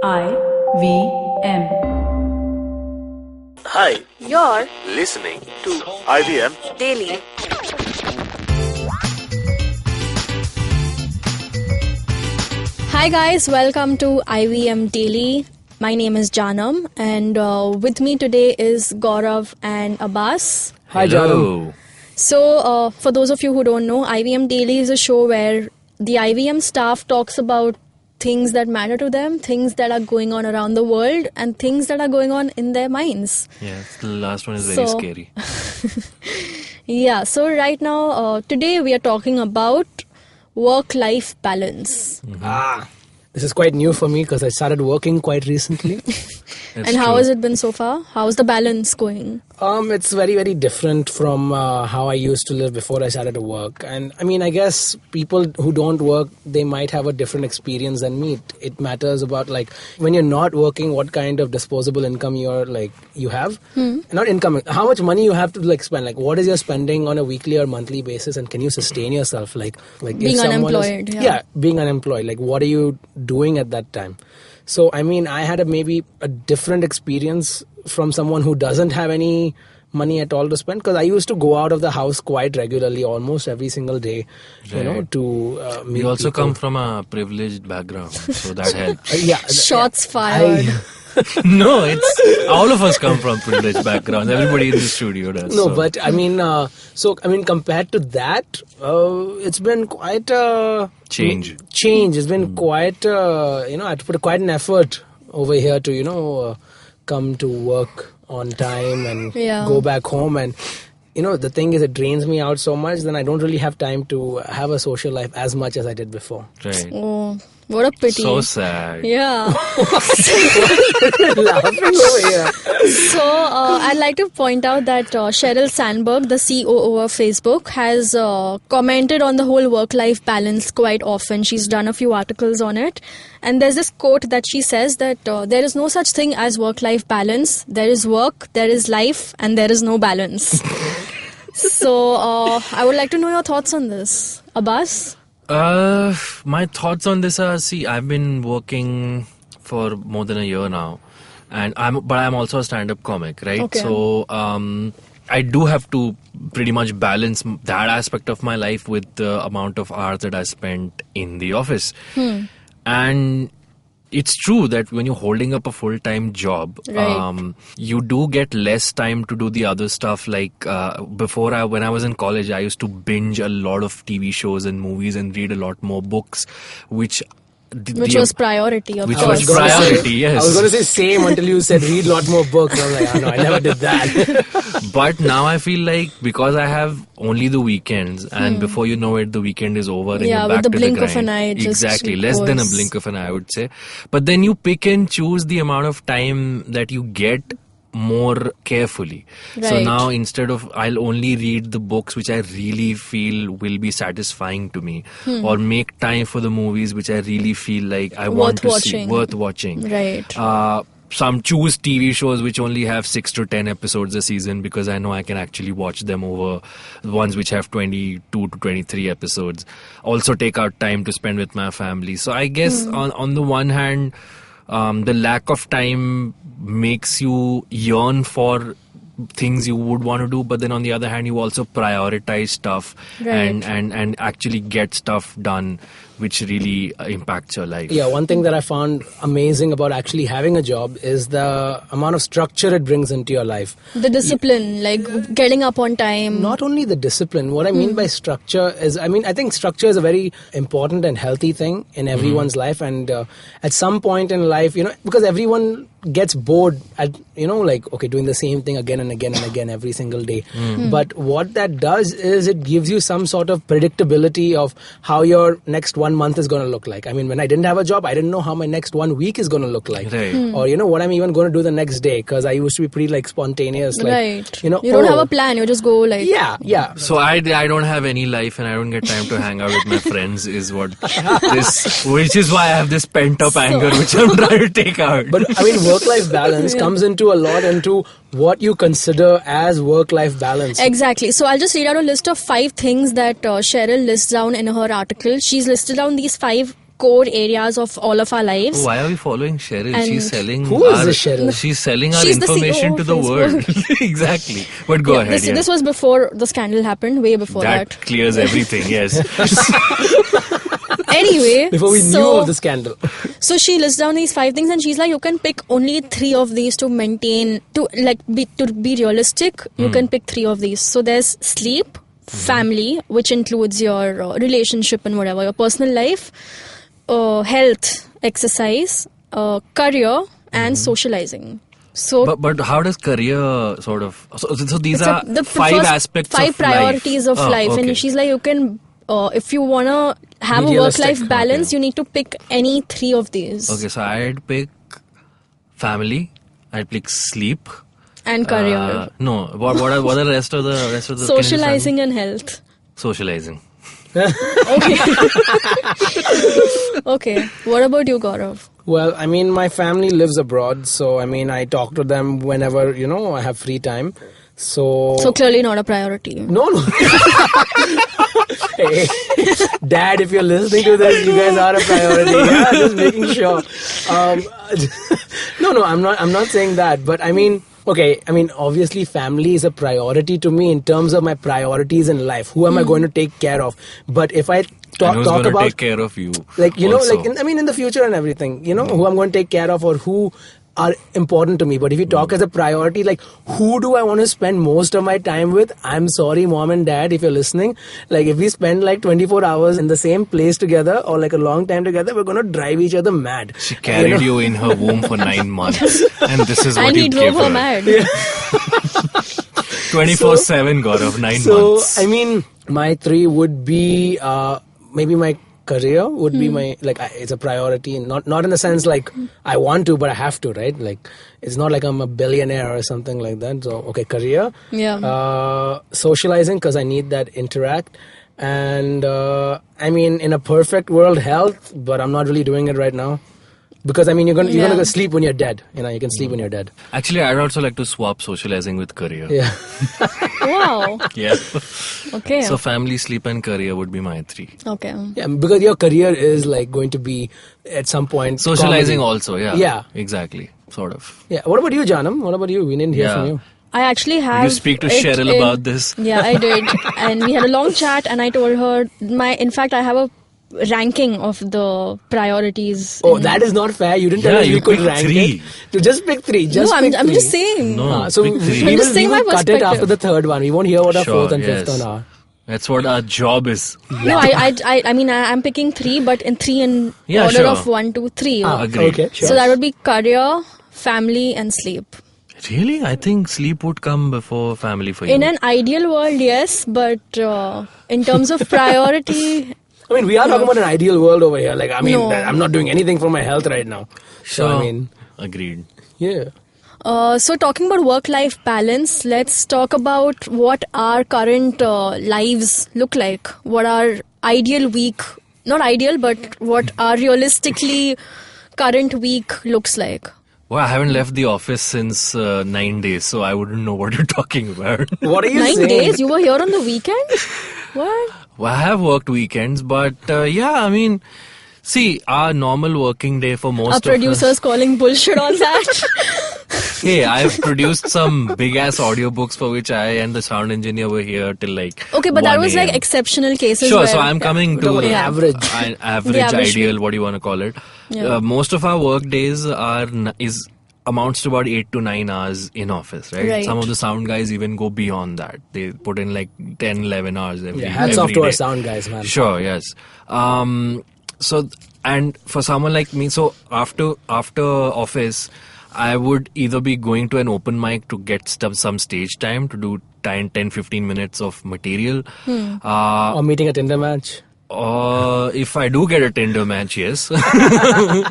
IVM. Hi, You're listening to IVM. daily. Hi guys, welcome to IVM Daily. My name is Jaanam and with me today is Gaurav and Abbas. Hi, Jaanam. So for those of you who don't know, IVM Daily is a show where the IVM staff talks about things that matter to them, things that are going on around the world and things that are going on in their minds. Yes, the last one is very scary. Yeah, so right now, today we are talking about work-life balance. This is quite new for me because I started working quite recently. And how has it been so far? How's the balance going? It's very, very different from how I used to live before I started to work. And I mean, I guess people who don't work, they might have a different experience than me. It matters about like when you're not working, what kind of disposable income you have. Not income, how much money you have to spend. Like what is your spending on a weekly or monthly basis, and can you sustain yourself? Like Being if someone unemployed. yeah, being unemployed. Like what are you doing at that time? So, I mean, I had maybe a different experience from someone who doesn't have any money at all to spend, because I used to go out of the house quite regularly, almost every single day, to meet We also people. come from a privileged background, so that helps. Shots fired. No, it's all of us come from privileged backgrounds. Everybody in the studio does. No, so. but I mean, compared to that, it's been quite a Change. It's been quite, I had to put quite an effort over here to, come to work on time and go back home. And, the thing is, it drains me out so much, then I don't really have time to have a social life as much as I did before. Right. Oh, what a pity. So sad. Yeah. Laughing over here. So I'd like to point out that Sheryl Sandberg, the COO of Facebook, has commented on the whole work-life balance quite often. She's done a few articles on it. And there's this quote that she says that there is no such thing as work-life balance. There is work, there is life, and there is no balance. So I would like to know your thoughts on this. Abbas? My thoughts on this are, I've been working for more than a year now, and I'm also a stand-up comic, right? Okay. So I do have to pretty much balance that aspect of my life with the amount of hours that I spent in the office. And it's true that when you're holding up a full-time job, Right. you do get less time to do the other stuff. Like when I was in college, I used to binge a lot of TV shows and movies and read a lot more books, which was priority, of which course. was priority, yes. I was going to say same until you said read a lot more books. I was like, oh, no, I never did that. But now I feel like because I have only the weekends, and before you know it, the weekend is over and Yeah, you're back with the to blink the of an grind. eye, it just Exactly, less than a goes. blink of an eye, I would say. But then you pick and choose the amount of time that you get more carefully. So Right. now instead of I'll only read the books which I really feel will be satisfying to me, or make time for the movies which I really feel like I want to see, worth watching. Right. Some choose TV shows which only have 6 to 10 episodes a season because I know I can actually watch them over the ones which have 22 to 23 episodes. Also take out time to spend with my family. So I guess on the one hand, the lack of time makes you yearn for things you would want to do, but then on the other hand you also prioritize stuff Right. and actually get stuff done which really impacts your life. Yeah, one thing that I found amazing about actually having a job is the amount of structure it brings into your life. The discipline, like getting up on time. Not only the discipline, what I mean by structure is, I think structure is a very important and healthy thing in everyone's life. And at some point in life, because everyone gets bored at, doing the same thing again and again and again every single day. But what that does is it gives you some sort of predictability of how your next 1 month is going to look like. I mean, when I didn't have a job, I didn't know how my next 1 week is going to look like. Right. Or, what I'm even going to do the next day, because I used to be pretty spontaneous. Right. You don't have a plan, you just go like... Yeah. So I don't have any life and I don't get time to hang out with my friends which is why I have this pent up anger which I'm trying to take out. But I mean, work-life balance comes into what you consider as work-life balance. Exactly. So I'll just read out a list of 5 things that Sheryl lists down in her article. She's listed down these 5 core areas of all of our lives. Why are we following Cheryl? And She's selling. Who is this Cheryl? She's selling our She's the information CEO to the of world. Exactly. But go ahead. This was before the scandal happened, way before that. That clears everything. Yes. Anyway, Before we knew of the scandal. So she lists down these 5 things, and she's like, you can pick only 3 of these to maintain, to be realistic. You can pick 3 of these. So there's sleep, family, which includes your relationship and whatever, your personal life, health, exercise, career, and socializing. So, but how does career sort of? So these are the 5 first aspects 5 of priorities life. of life, Okay. and she's like, you can. If you wanna have Be a work-life realistic. balance, Okay. you need to pick any 3 of these. Okay, so I'd pick family. I'd pick sleep. And career, No, what are the rest of the socializing, and health. Socializing. Okay. Okay. What about you, Gaurav? Well, I mean, my family lives abroad, so I mean, I talk to them whenever, I have free time. So clearly not a priority. No. Hey, Dad, if you're listening to this, you guys are a priority. Yeah, just making sure. No, I'm not saying that. But I mean, okay, obviously family is a priority to me in terms of my priorities in life. Who am I going to take care of? But if I talk gonna about take care of you, like, also. like in the future and everything, who I'm going to take care of or who are important to me. But if you talk as a priority, like, who do I want to spend most of my time with? I'm sorry, Mom and Dad, if you're listening. Like, if we spend like 24 hours in the same place together or like a long time together, we're going to drive each other mad. She carried you in her womb for 9 months, and this is what And you he give drove her her. mad. 24/7, Gaurav, 9 So, months. I mean, my 3 would be maybe my career would be my, like, it's a priority, not in the sense like I want to, but I have to, right? Like, it's not like I'm a billionaire or something like that. So, okay, career. Yeah. Socializing, because I need that interact. And I mean, in a perfect world, health, but I'm not really doing it right now. Because I mean, you're gonna go sleep when you're dead. You can sleep when you're dead. Actually, I'd also like to swap socializing with career. Yeah. Wow. Yeah. Okay. So family, sleep, and career would be my 3. Okay. Yeah, because your career is like going to be at some point Socializing comedy. also, yeah. Yeah. Exactly. Sort of. Yeah. What about you, Jaanam? What about you? We didn't hear from you. I actually have. You speak to it Cheryl in- about this? Yeah, I did. And we had a long chat, and I told her in fact, I have a ranking of the priorities. Oh, that is not fair. You didn't tell Yeah, us you we could picked rank 3. it. To just pick 3. Just No, pick I'm 3. just saying. No. So pick 3. we I'm just will, saying my cut it after perspective. the 3rd one. We won't hear what our 4th and 5th yes. one are. That's what our job is. No, I mean, I'm picking 3, but in 3 in Yeah, order sure. of 1, 2, 3. Agreed. Okay, sure. So that would be career, family, and sleep. Really? I think sleep would come before family for you. In an ideal world, yes, but in terms of priority, I mean, we are talking about an ideal world over here. Like, I mean, No. I'm not doing anything for my health right now. So, Sure. I mean, Agreed. yeah. so talking about work-life balance, let's talk about what our current lives look like. What our ideal week, not ideal, but what our realistically current week looks like. Well, I haven't left the office since 9 days, so I wouldn't know what you're talking about. What are you 9 saying? days? You were here on the weekend? What? Well, I have worked weekends, but yeah, I mean, see, our normal working day for most Our of producer's calling bullshit on that. us. Hey, I've produced some big-ass audiobooks for which I and the sound engineer were here till like Okay, but that 1 was like a.m. exceptional cases. Sure, where, so I'm coming to the Yeah. average. average, The average ideal, week. what do you want to call it? Yeah. Most of our work days amounts to about 8 to 9 hours in office, right? Right. Some of the sound guys even go beyond that. They put in like 10, 11 hours every Yeah, hats off every to our day. sound guys, man. Sure, yes. So, and for someone like me, so after office, I would either be going to an open mic to get some stage time to do 10-15 minutes of material. Or meeting a Tinder match. If I do get a Tinder match, yes. I'm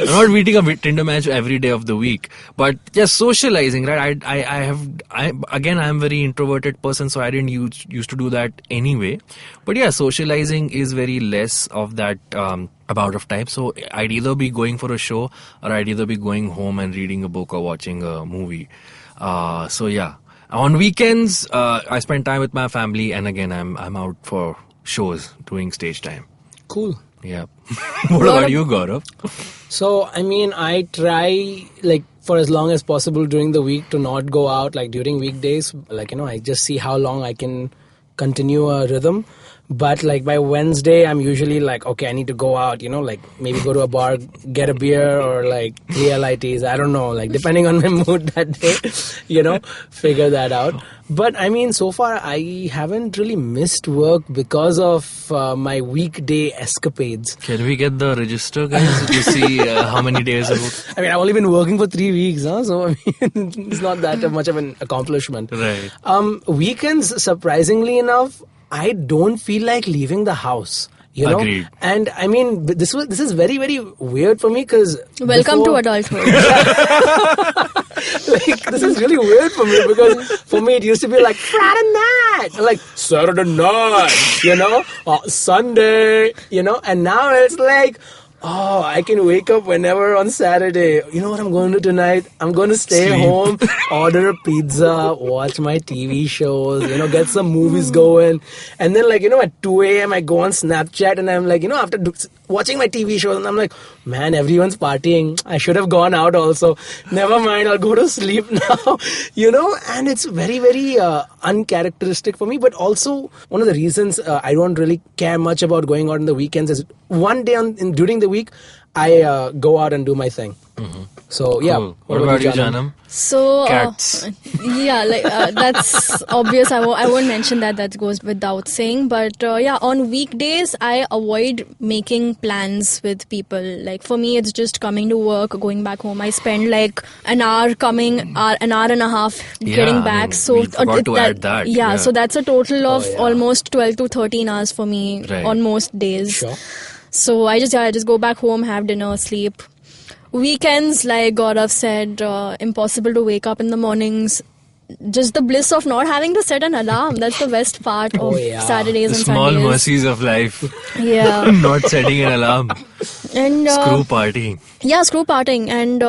not meeting a Tinder match every day of the week, but just socializing, right? I'm very introverted person, so I didn't used to do that anyway. But yeah, socializing is very less of that amount of time. So I'd either be going for a show or I'd either be going home and reading a book or watching a movie. So yeah, on weekends I spend time with my family, and again I'm out for shows doing stage time. Cool. Yeah. What about you, Gaurav? So, I mean, I try, like, for as long as possible during the week to not go out, like, during weekdays. Like, I just see how long I can continue a rhythm. But, like, by Wednesday, I'm usually like, okay, I need to go out, like, maybe go to a bar, get a beer, or, like, 3 LITs. I don't know, like, depending on my mood that day, figure that out. But, I mean, so far, I haven't really missed work because of my weekday escapades. Can we get the register, guys, to see how many days of work? I mean, I've only been working for 3 weeks, so, I mean, it's not that much of an accomplishment. Right. Weekends, surprisingly enough, I don't feel like leaving the house. Agreed. And I mean, this is very, very weird for me because Welcome to adulthood. Like, this is really weird for me because for me it used to be like Friday night, like Saturday night, Sunday, and now it's like, oh, I can wake up whenever on Saturday. You know what I'm going to do tonight? I'm going to stay home, order a pizza, watch my TV shows, get some movies going. And then, like, at 2 a.m. I go on Snapchat and I'm like, after watching my TV shows, and I'm like, man, everyone's partying. I should have gone out also. Never mind, I'll go to sleep now. And it's very, very uncharacteristic for me. But also, one of the reasons I don't really care much about going out on the weekends is one day during the week, I go out and do my thing. Mm-hmm. So, yeah. Cool. What about you, Jaanam? So, cats. That's obvious. I won't mention that. That goes without saying. But on weekdays, I avoid making plans with people. Like, for me, it's just coming to work, going back home. I spend like an hour coming, an hour and a half getting back. We forgot to add that. Yeah, so that's a total of almost 12 to 13 hours for me on most days. Sure. So I just go back home, have dinner, sleep. Weekends, like Gaurav said, impossible to wake up in the mornings. Just the bliss of not having to set an alarm. That's the best part of Saturdays the and small Sundays. mercies of life. Yeah. Not setting an alarm. And screw partying. Yeah, screw partying. And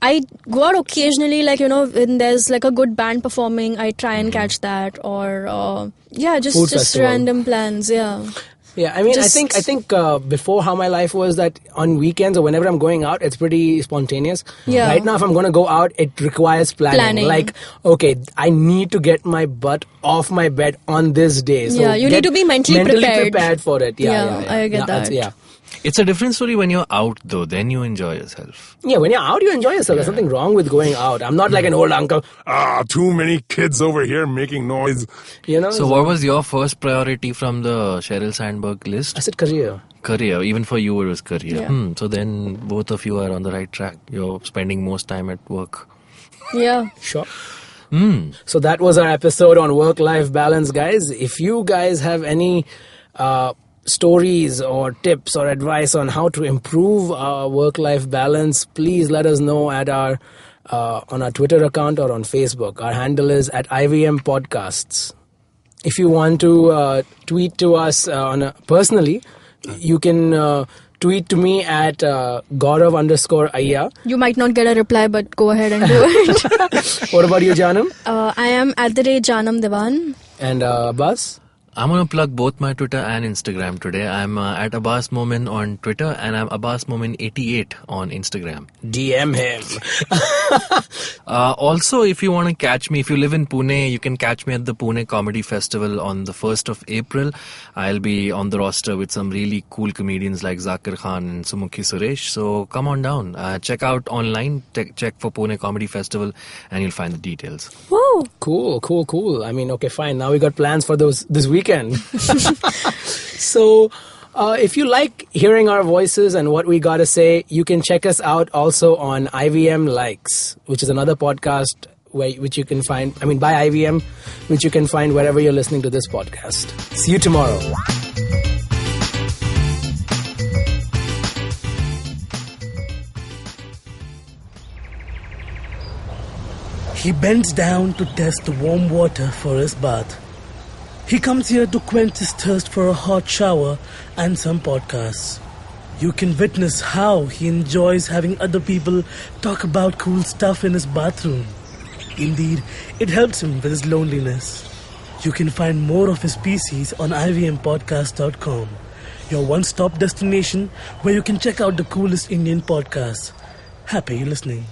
I go out occasionally, like, when there's like a good band performing, I try and catch that. Or, just random plans, yeah. Yeah, I mean, I think before how my life was that on weekends or whenever I'm going out, it's pretty spontaneous. Yeah. Right now, if I'm going to go out, it requires planning. Like, okay, I need to get my butt off my bed on this day. So you need to be mentally prepared for it. Yeah, I get that. Yeah. It's a different story when you're out, though. Then you enjoy yourself. Yeah, when you're out, you enjoy yourself. There's nothing wrong with going out. I'm not like an old uncle. Too many kids over here making noise. So what was your first priority from the Sheryl Sandberg list? I said career. Career. Even for you, it was career. Yeah. So then both of you are on the right track. You're spending most time at work. Yeah. Sure. So that was our episode on work-life balance, guys. If you guys have any stories or tips or advice on how to improve our work-life balance, please let us know at our on our Twitter account or on Facebook. Our handle is at IVM Podcasts. If you want to tweet to us personally, you can tweet to me at Gaurav_Ayya. You might not get a reply, but go ahead and do it. What about you, Jaanam? I am at @Jaanam Devan. And Abbas? I'm going to plug both my Twitter and Instagram today. I'm at Abbas Momin on Twitter and I'm Abbas Momin 88 on Instagram. DM him. Also, if you want to catch me, if you live in Pune, you can catch me at the Pune Comedy Festival on the 1st of April. I'll be on the roster with some really cool comedians like Zakir Khan and Sumukhi Suresh. So come on down. Check out online, check for Pune Comedy Festival and you'll find the details. Woo! Cool. I mean, okay, fine. Now we got plans for this weekend. So, if you like hearing our voices and what we got to say, you can check us out also on IVM Likes, which is another podcast which you can find, by IVM, which you can find wherever you're listening to this podcast. See you tomorrow. He bends down to test the warm water for his bath. He comes here to quench his thirst for a hot shower and some podcasts. You can witness how he enjoys having other people talk about cool stuff in his bathroom. Indeed, it helps him with his loneliness. You can find more of his species on ivmpodcast.com. your one-stop destination where you can check out the coolest Indian podcasts. Happy listening.